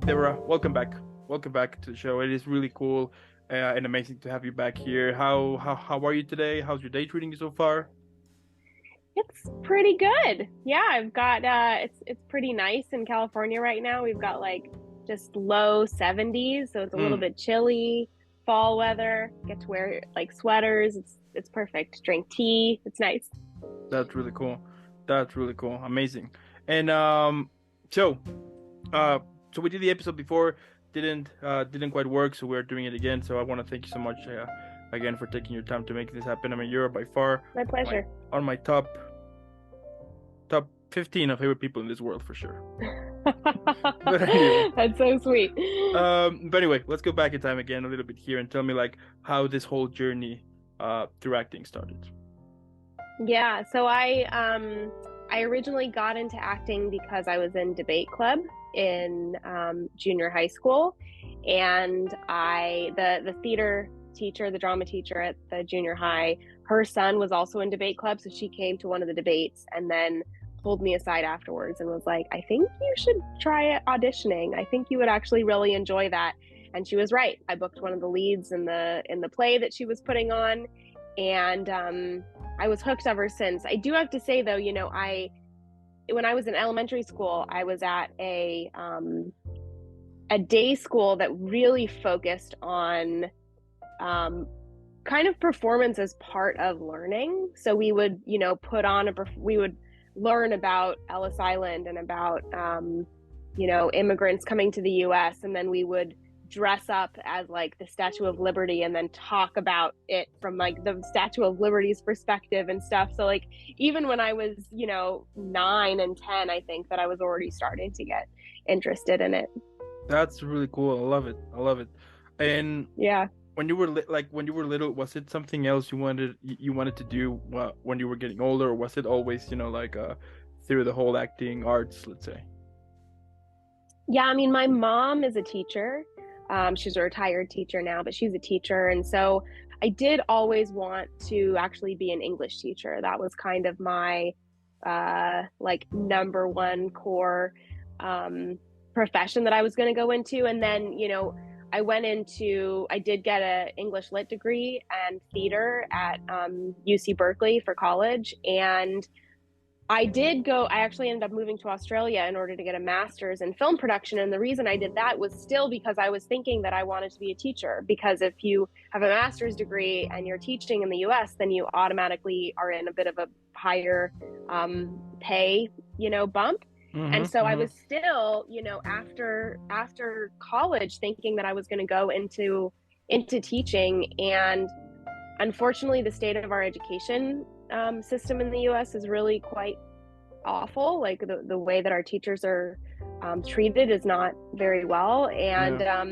Deborah, welcome back. Welcome back to the show. It is really cool and amazing to have you back here. How are you today? How's your day treating you so far? It's pretty good. Yeah, I've got it's pretty nice in California right now. We've got like just low 70s, so it's a little Mm, bit chilly, fall weather. Get to wear like sweaters. It's perfect. Drink tea. It's nice. that's really cool. That's really cool. Amazing. And so uh so we did the episode before, didn't quite work, so we're doing it again. So I want to thank you so much again for taking your time to make this happen. I mean, you're by far My my pleasure. on my top 15 of favorite people in this world for sure. But anyway, That's so sweet. but anyway, let's go back in time again a little bit here and tell me like how this whole journey through acting started. Yeah, so I originally got into acting because I was in debate club in junior high school, and the theater teacher, the drama teacher at the junior high, her son was also in debate club, so she came to one of the debates and then pulled me aside afterwards and was like, "I think you should try auditioning. I think you would actually really enjoy that." And she was right. I booked one of the leads in the play that she was putting on, and I was hooked ever since. I do have to say though, I when I was in elementary school, I was at a day school that really focused on um, kind of performance as part of learning. So we would, put on we would learn about Ellis Island and about, immigrants coming to the U.S. And then we would dress up as like the Statue of Liberty and then talk about it from like the Statue of Liberty's perspective and stuff. So like even when I was, 9 and 10, I think that I was already starting to get interested in it. That's really cool. I love it. I love it. And Yeah. when you were when you were little, was it something else you wanted to do when you were getting older, or was it always through the whole acting arts, let's say? Yeah, I mean, my mom is a teacher. She's a retired teacher now, but she's a teacher. And so I did always want to actually be an English teacher. That was kind of my like number one core um, profession that I was going to go into. And then, I did get a English lit degree and theater at UC Berkeley for college. And I actually ended up moving to Australia in order to get a master's in film production. And the reason I did that was still because I was thinking that I wanted to be a teacher. Because if you have a master's degree and you're teaching in the US, then you automatically are in a bit of a higher pay, bump. And Mm-hmm. so I Mm-hmm. was still, after college thinking that I was going to go into teaching. And unfortunately, the state of our education system in the US is really quite awful. Like the way that our teachers are treated is not very well. Yeah.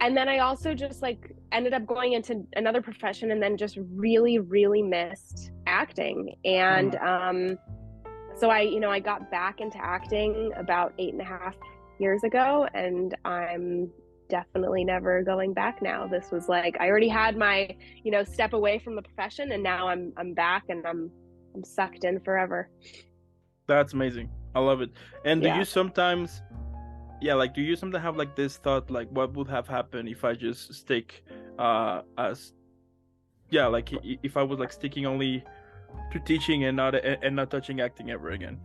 And then I also just like ended up going into another profession and then just really, really missed acting. And Mm. so I got back into acting about 8.5 years ago, and I'm definitely never going back now. This was like I already had my, step away from the profession, and now I'm back and I'm sucked in forever. That's amazing. I love it. And do you Yeah. sometimes, yeah, like do you sometimes have like this thought, like what would have happened if I just stick as yeah, like if I was like sticking only to teaching and not touching acting ever again?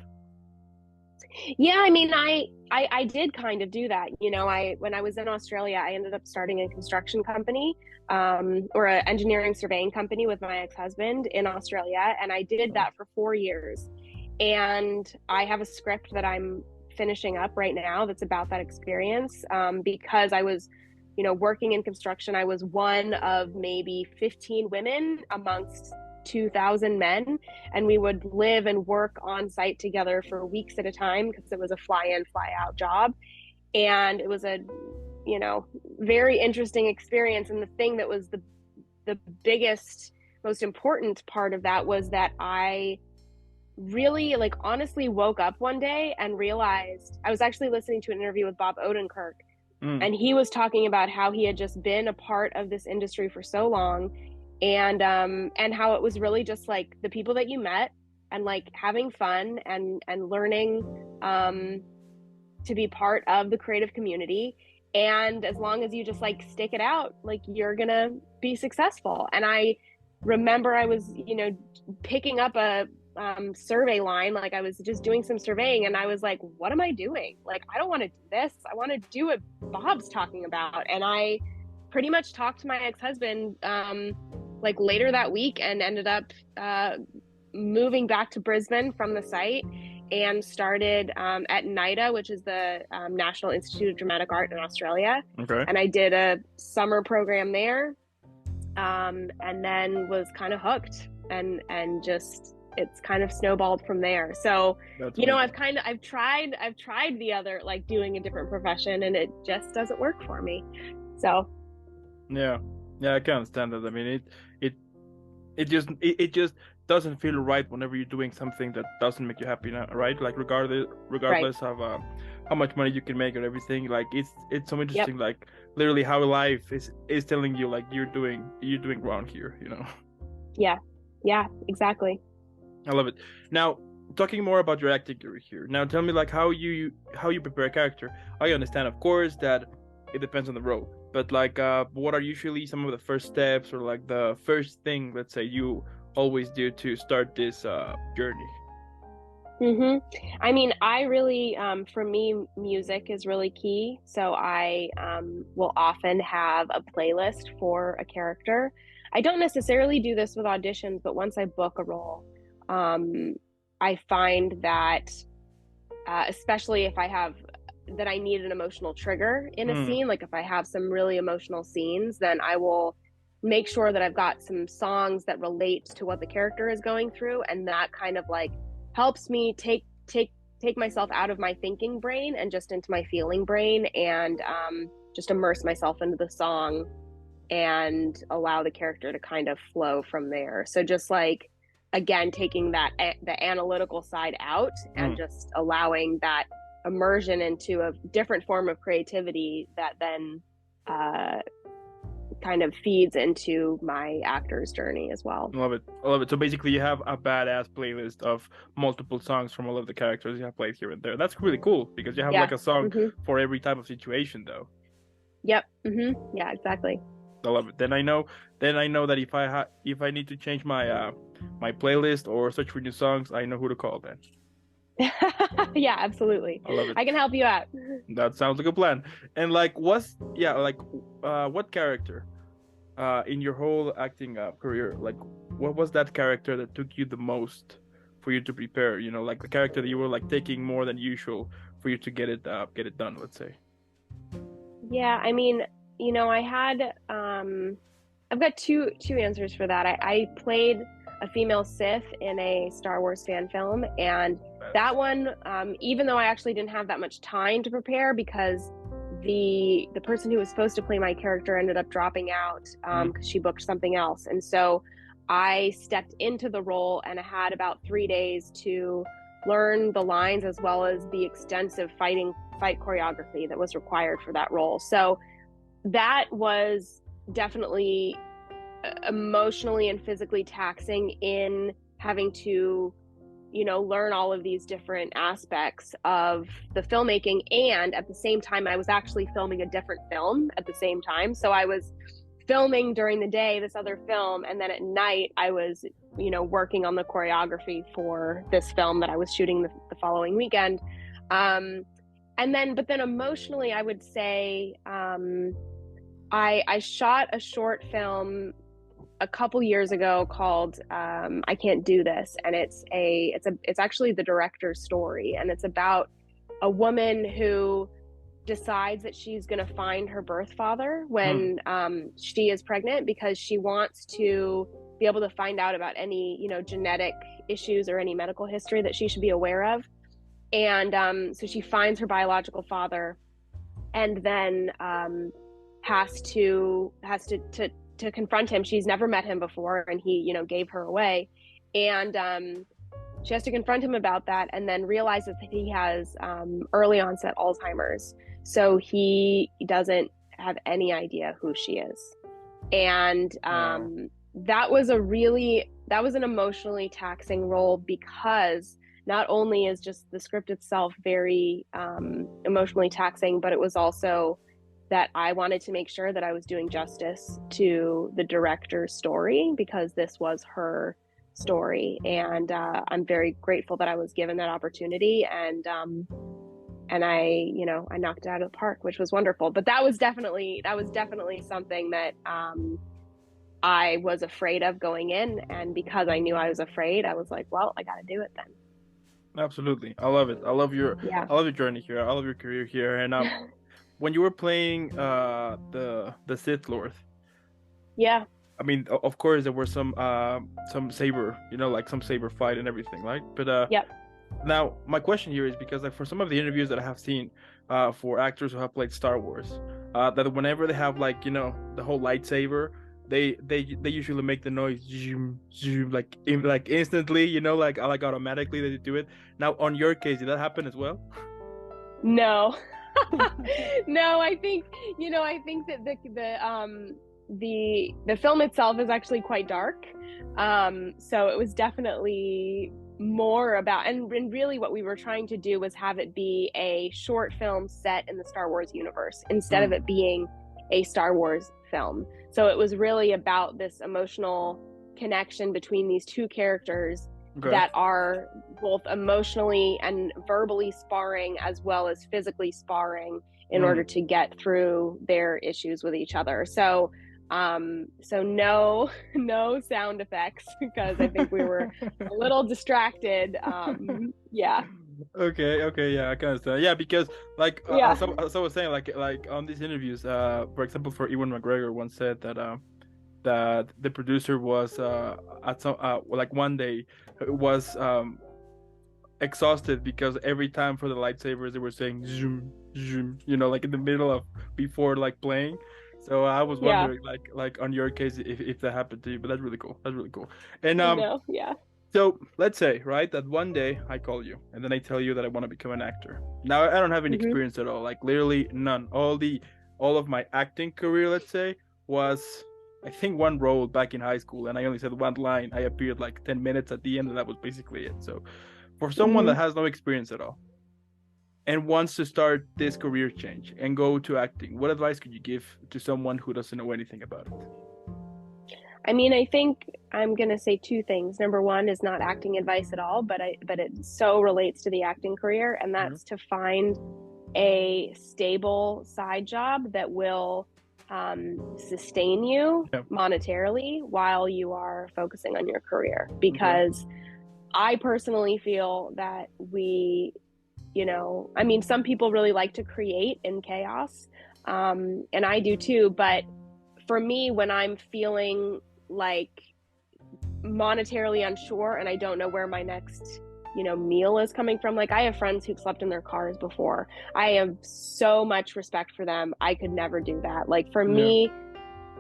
Yeah, I mean, I did kind of do that. I when I was in Australia, I ended up starting a construction company, or an engineering surveying company with my ex-husband in Australia, and I did Oh. that for 4 years. And I have a script that I'm finishing up right now that's about that experience, because I was, working in construction. I was one of maybe 15 women amongst 2,000 men, and we would live and work on site together for weeks at a time because it was a fly in, fly out job. And it was a, very interesting experience. And the thing that was the biggest, most important part of that was that I really, like, honestly woke up one day and realized I was actually listening to an interview with Bob Odenkirk, Mm. and he was talking about how he had just been a part of this industry for so long, and how it was really just like the people that you met and like having fun and learning, um to be part of the creative community. And as long as you just like stick it out, like you're gonna be successful. And I remember I was, picking up a survey line, like I was just doing some surveying, and I was like, what am I doing? Like, I don't want to do this. I want to do what Bob's talking about. And I pretty much talked to my ex-husband like later that week, and ended up moving back to Brisbane from the site, and started at NIDA, which is the National Institute of Dramatic Art in Australia. Okay. And I did a summer program there, and then was kind of hooked, and just it's kind of snowballed from there. So That's I've tried the other, like doing a different profession, and it just doesn't work for me. So yeah, I can understand that. I mean, it just doesn't feel right whenever you're doing something that doesn't make you happy now, right? Like regardless of how much money you can make or everything. Like it's so interesting. Yep. Like literally how life is telling you like you're doing wrong here, Yeah, exactly. I love it. Now, talking more about your acting career here. Now, tell me like how you prepare a character. I understand, of course, that it depends on the role, but like, what are usually some of the first steps, or like the first thing, let's say, you always do to start this journey? I mean, I really, for me, music is really key. So I will often have a playlist for a character. I don't necessarily do this with auditions, but once I book a role, I find that, especially if I need an emotional trigger in a scene, like if I have some really emotional scenes, then I will make sure that I've got some songs that relate to what the character is going through, and that kind of like helps me take myself out of my thinking brain and just into my feeling brain, and just immerse myself into the song and allow the character to kind of flow from there. So just like, again, taking the analytical side out and just allowing that immersion into a different form of creativity that then kind of feeds into my actor's journey as well. I love it. So basically you have a badass playlist of multiple songs from all of the characters you have played here and there. That's really cool, because you have like a song for every type of situation though. Yep. Yeah, exactly. I love it. Then I know that if I need to change my my playlist or search for new songs, I know who to call then. Yeah, absolutely. I love it. I can help you out. That sounds like a plan. And like, what character in your whole acting career, like what was that character that took you the most for you to prepare? Like the character that you were like taking more than usual for you to get it done, let's say. Yeah, I mean, I had I've got two answers for that. I played a female Sith in a Star Wars fan film, and that one, even though I actually didn't have that much time to prepare, because the person who was supposed to play my character ended up dropping out because she booked something else, and so I stepped into the role, and I had about 3 days to learn the lines as well as the extensive fight choreography that was required for that role. So that was definitely emotionally and physically taxing, in having to learn all of these different aspects of the filmmaking, and at the same time I was actually filming a different film at the same time. So I was filming during the day this other film, and then at night I was working on the choreography for this film that I was shooting the following weekend. But then emotionally, I would say I shot a short film a couple years ago called I Can't Do This, and it's actually the director's story, and it's about a woman who decides that she's going to find her birth father when she is pregnant, because she wants to be able to find out about any genetic issues or any medical history that she should be aware of. And so she finds her biological father, and then has to confront him. She's never met him before, and he gave her away, and she has to confront him about that, and then realizes that he has early onset Alzheimer's, so he doesn't have any idea who she is. And that was an emotionally taxing role, because not only is just the script itself very emotionally taxing, but it was also that I wanted to make sure that I was doing justice to the director's story, because this was her story, and I'm very grateful that I was given that opportunity, and I knocked it out of the park, which was wonderful. But that was definitely something that I was afraid of going in, and because I knew I was afraid, I was like, well, I got to do it then. Absolutely. I love it. Yeah. I love your journey here. I love your career here. And when you were playing the Sith Lord, Yeah. I mean, of course there were some saber, like some saber fight and everything, right? But Yep. now my question here is because like for some of the interviews that I have seen for actors who have played Star Wars, that whenever they have like, the whole lightsaber, they usually make the noise zoom, zoom, like instantly, like automatically they do it. Now on your case, did that happen as well? No. No, I think that the film itself is actually quite dark. So it was definitely more about, and really what we were trying to do was have it be a short film set in the Star Wars universe instead of Mm, it being a Star Wars film. So it was really about this emotional connection between these two characters okay. that are both emotionally and verbally sparring as well as physically sparring in order Mm. to get through their issues with each other. So no no sound effects because I think we were a little distracted. Yeah. Okay, okay, yeah, I can understand. Yeah, because like Yeah. as I was saying, like on these interviews, for example, for Ewan McGregor once said that the producer was at some like one day was exhausted because every time for the lightsabers they were saying zoom zoom, like in the middle of before like playing. So I was Yeah. wondering like on your case if that happened to you, but that's really cool. That's really cool. And No. Yeah. so let's say, right, that one day I call you and then I tell you that I want to become an actor. Now I don't have any Hmm. experience at all, like literally none. All of my acting career, let's say, was I think one role back in high school, and I only said one line. I appeared like 10 minutes at the end, and that was basically it. So for someone Hmm. that has no experience at all and wants to start this career change and go to acting, what advice could you give to someone who doesn't know anything about it? I mean, I think I'm gonna say two things. Number one is not acting advice at all, but it so relates to the acting career, and Mm-hmm. that's to find a stable side job that will sustain you Yeah. monetarily while you are focusing on your career. Okay. Because I personally feel that I mean, some people really like to create in chaos, and I do too, but for me, when I'm feeling like monetarily unsure and I don't know where my next meal is coming from, like I have friends who've slept in their cars before. I have so much respect for them. I could never do that. Like for Yeah. me,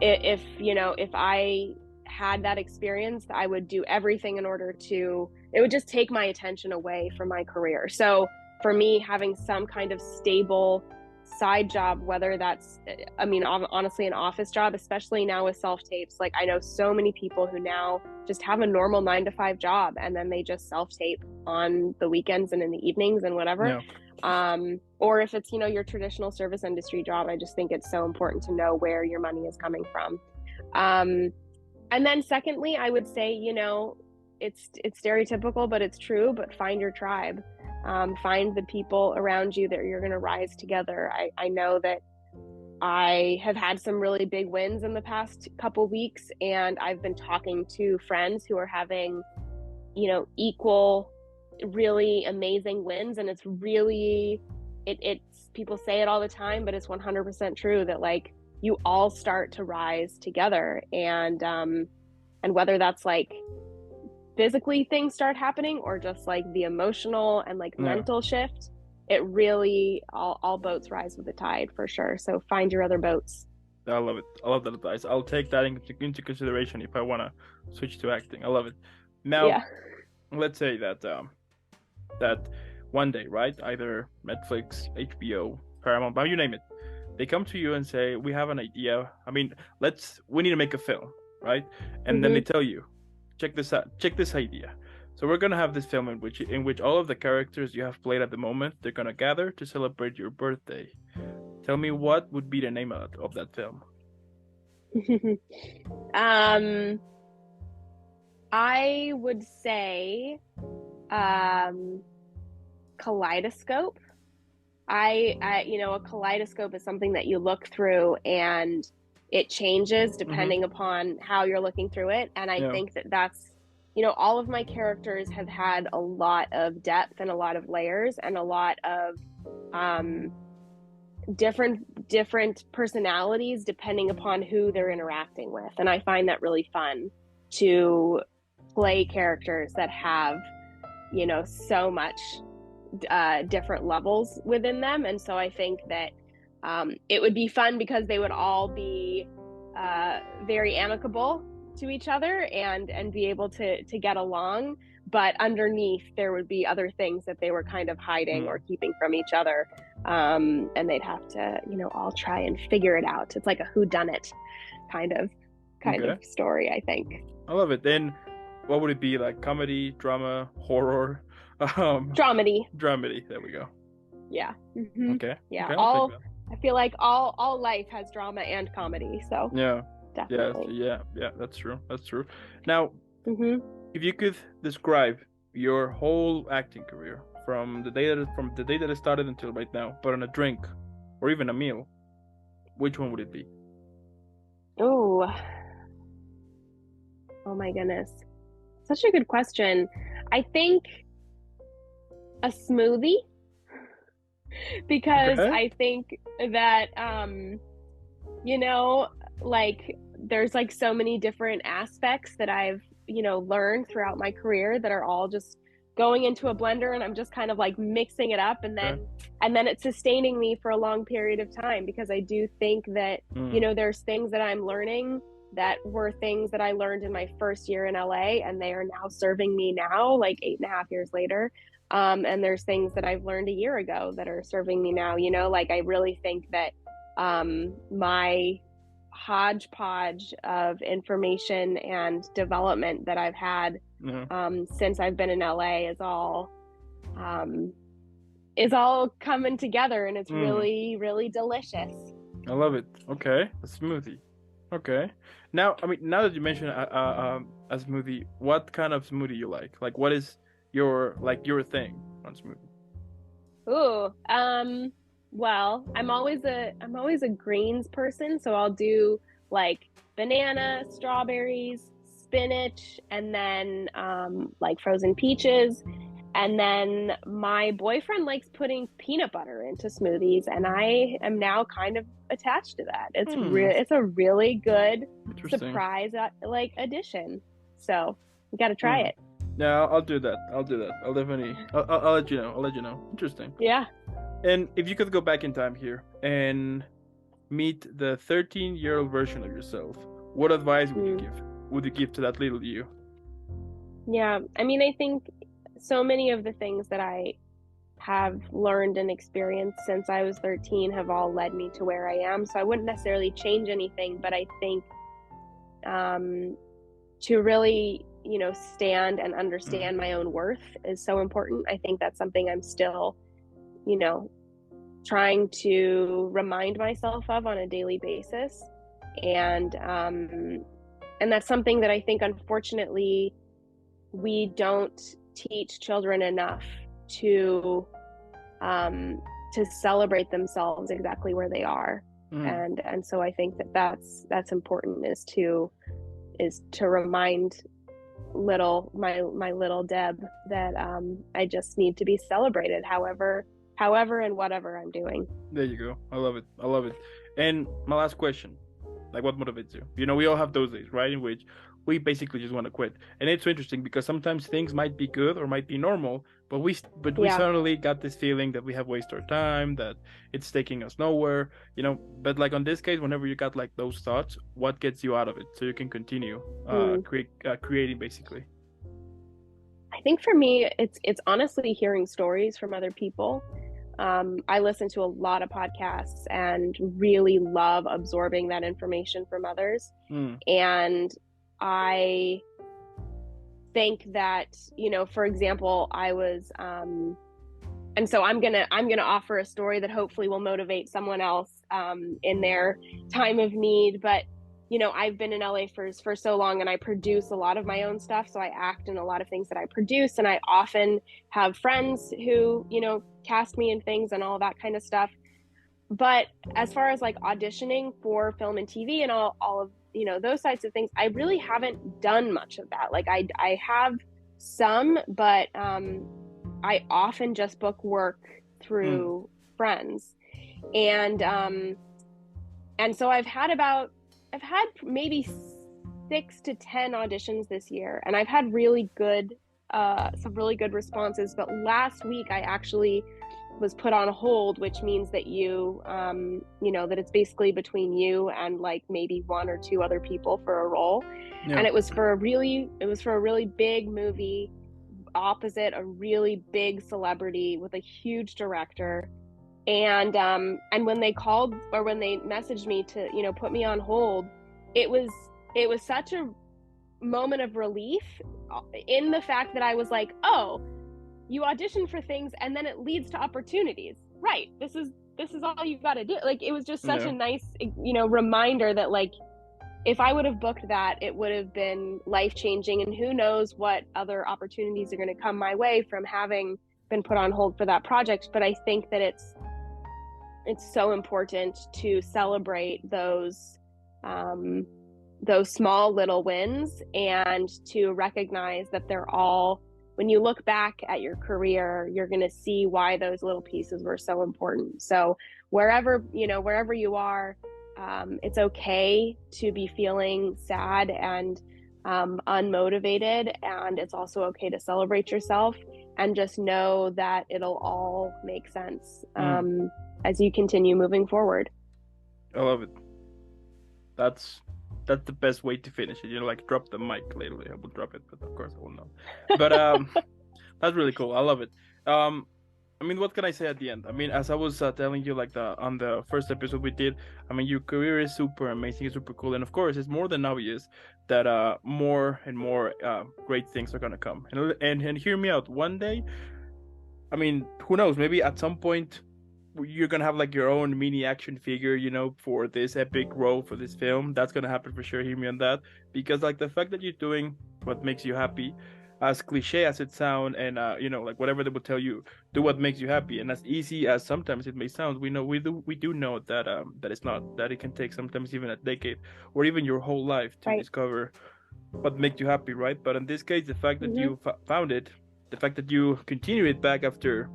if I had that experience, I would do everything in order to, it would just take my attention away from my career. So for me, having some kind of stable side job, whether that's, I mean, honestly, an office job, especially now with self tapes, like I know so many people who now just have a normal 9 to 5 job and then they just self tape on the weekends and in the evenings and whatever. Yeah. Or if it's, your traditional service industry job, I just think it's so important to know where your money is coming from. And then secondly, I would say, it's stereotypical, but it's true, but find your tribe. Find the people around you that you're going to rise together. I know that I have had some really big wins in the past couple weeks, and I've been talking to friends who are having, equal, really amazing wins. And it's really, it's people say it all the time, but it's 100% true that like you all start to rise together, and whether that's like physically things start happening or just like the emotional and like Yeah. mental shift, it really all boats rise with the tide for sure. So find your other boats. I love it. I love that advice. I'll take that into consideration if I want to switch to acting. I love it. Now, Yeah. let's say that one day, right? Either Netflix, HBO, Paramount, but you name it. They come to you and say, "We have an idea. I mean, we need to make a film, right?" And then they Mm-hmm. tell you, "Check this out. Check this idea. So we're gonna have this film in which all of the characters you have played at the moment, they're gonna gather to celebrate your birthday. Tell me what would be the name of that film. um, I would say kaleidoscope. A kaleidoscope is something that you look through and it changes Mm-hmm. depending upon how you're looking through it. And I Yeah. think that all of my characters have had a lot of depth and a lot of layers and a lot of um, different personalities depending upon who they're interacting with. And I find that really fun to play characters that have, so much different levels within them. And so I think that it would be fun because they would all be very amicable to each other and be able to get along. But underneath, there would be other things that they were kind of hiding or keeping from each other. And they'd have to, all try and figure it out. It's like a whodunit kind of Okay. story, I think. I love it. Then what would it be? Like comedy, drama, horror? Dramedy. Dramedy. There we go. Yeah. Mm-hmm. Okay. Yeah. Okay, I'll take that. I feel like all life has drama and comedy. So Yeah. definitely. Yeah, that's true. That's true. Now, Mm-hmm. if you could describe your whole acting career from the day that it started until right now, but on a drink or even a meal, which one would it be? Oh, oh my goodness. Such a good question. I think a smoothie because Okay. I think that you know, like there's like so many different aspects that I've, learned throughout my career that are all just going into a blender and I'm just kind of like mixing it up Okay. and then it's sustaining me for a long period of time because I do think that, Mm. there's things that I'm learning that were things that I learned in my first year in LA and they are now serving me now, like 8.5 years later. And there's things that I've learned a year ago that are serving me now, like I really think that my hodgepodge of information and development that I've had Yeah. since I've been in LA is all coming together and it's Mm. really, really delicious. I love it. Okay, a smoothie. Okay. Now, I mean, now that you mentioned a smoothie, what kind of smoothie you like? Like, what is your thing on smoothie? Ooh, well, I'm always a greens person, so I'll do like banana, strawberries, spinach, and then like frozen peaches. And then my boyfriend likes putting peanut butter into smoothies, and I am now kind of attached to that. Hmm. It's a really good Interesting. surprise like addition. So you got to try Hmm. it. Yeah, I'll do that. I'll do that. I'll definitely. I'll let you know. I'll let you know. Interesting. Yeah. And if you could go back in time here and meet the 13-year-old version of yourself, what advice would you Mm. give? Would you give to that little you? Yeah. I mean, I think so many of the things that I have learned and experienced since I was 13 have all led me to where I am. So I wouldn't necessarily change anything, but I think to really, stand and Mm. understand my own worth is so important. I think that's something I'm still, you know, trying to remind myself of on a daily basis. And that's something that I think, unfortunately, we don't teach children enough to um, to celebrate themselves exactly where they are. Mm. And so I think that that's important is to remind my little Deb that I just need to be celebrated however and whatever I'm doing. There you go. I love it. I love it. And my last question, like, what motivates you? We all have those days, right, in which we basically just want to quit. And it's so interesting because sometimes things might be good or might be normal, but we Yeah. suddenly got this feeling that we have wasted our time, that it's taking us nowhere. But like on this case, whenever you got like those thoughts, what gets you out of it so you can continue Hmm. creating basically. I think for me, it's honestly hearing stories from other people. I listen to a lot of podcasts and really love absorbing that information from others. Mm. And I think that, for example, I was, and so I'm gonna offer a story that hopefully will motivate someone else in their time of need. But I've been in LA for so long, and I produce a lot of my own stuff. So I act in a lot of things that I produce, and I often have friends who cast me in things and all that kind of stuff. But as far as like auditioning for film and TV and all of those types of things, I really haven't done much of that. Like I have some, but I often just book work through friends, and so I've had maybe 6 to 10 auditions this year, and I've had really good some really good responses. But last week I actually was put on hold, which means that that it's basically between you and like maybe 1 or 2 other people for a role. Yeah. And it was for a really big movie opposite a really big celebrity with a huge director. And when they called, or when they messaged me to put me on hold, it was such a moment of relief in the fact that I was like, oh, you audition for things and then it leads to opportunities, right? This is all you got to do. Like, it was just such a nice reminder that, like, if I would have booked that, it would have been life-changing, and who knows what other opportunities are going to come my way from having been put on hold for that project. But I think that it's so important to celebrate those small little wins, and to recognize that they're all, when you look back at your career, you're going to see why those little pieces were so important. So wherever you are, it's okay to be feeling sad and unmotivated, and it's also okay to celebrate yourself, and just know that it'll all make sense as you continue moving forward. I love it. That's the best way to finish it. Like, drop the mic. Literally, I will drop it, but of course I will not. But that's really cool. I love it. I mean, what can I say at the end? I mean, as I was telling you, like, on the first episode we did, I mean, your career is super amazing, super cool, and of course, it's more than obvious that more and more great things are gonna come. And hear me out. One day, I mean, who knows? Maybe at some point you're gonna have like your own mini action figure, for this epic role for this film. That's gonna happen for sure. Hear me on that, because like the fact that you're doing what makes you happy, as cliche as it sounds, and like whatever they would tell you, do what makes you happy, and as easy as sometimes it may sound, we do know that that it's not, that it can take sometimes even a decade or even your whole life to discover what makes you happy, right? But in this case, the fact that you found it, the fact that you continue it back after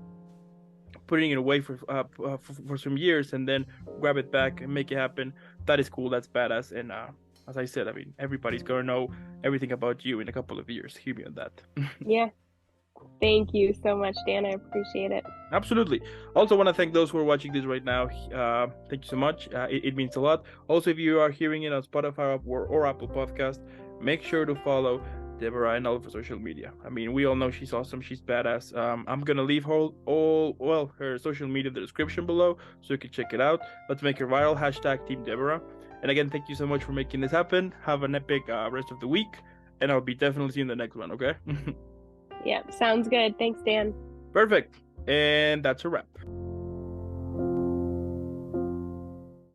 putting it away for some years, and then grab it back and make it happen, that is cool. That's badass. And as I said, I mean, everybody's gonna know everything about you in a couple of years. Hear me on that. Yeah. Thank you so much, Dan. I appreciate it. Absolutely. Also want to thank those who are watching this right now. Thank you so much. It means a lot. Also, if you are hearing it on Spotify or Apple Podcast, make sure to follow Deborah and all of her social media. I mean, we all know she's awesome. She's badass. I'm gonna leave her social media in the description below, so you can check it out. Let's make it viral. # Team Deborah. And again, thank you so much for making this happen. Have an epic rest of the week, and I'll be definitely seeing the next one. Okay. Yeah, sounds good. Thanks, Dan. Perfect. And that's a wrap.